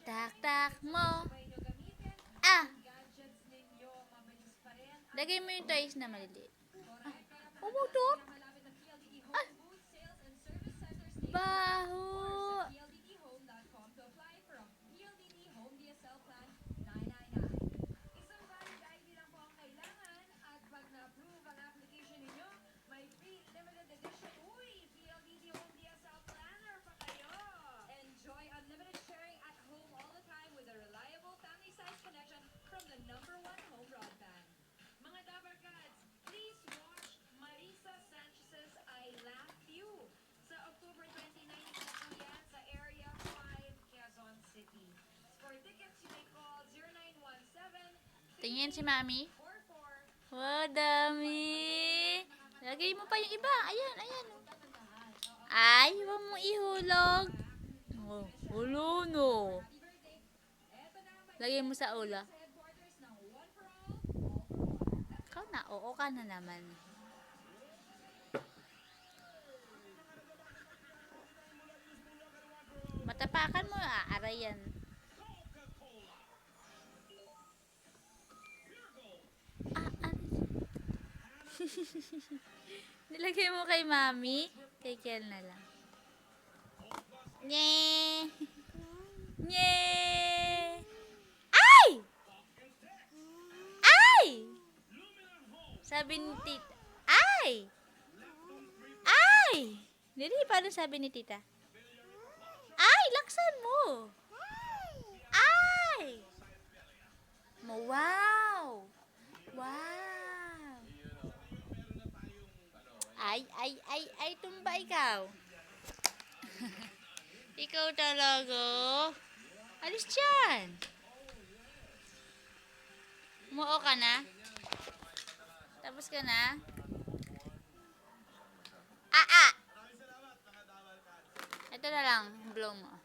Tak-tak mo. Ah! Lagay mo yung toys na maliliit. Umutot! Ay! Baho! Tingin si Mami. Wow, dami. Lagay mo pa yung iba. Ayan, ayan. Ay, huwag mo ihulog. Oh, ulo no. Lagay mo sa ulo. Ikaw na, oo ka na naman. Matapakan mo, aaray yan. Nilagay mo kay Mami, kay Kel na lang. Nye! Nye! Ay! Ay! Sabi ni Tita. Ay! Ay! Dili, paano sabi ni Tita? Ay! Laksan mo! Ay! Wow! Wow! Ay, tumba ikaw. Ikaw talaga. Alis dyan. Umuo ka na? Tapos ka na? Ito na lang, blow mo.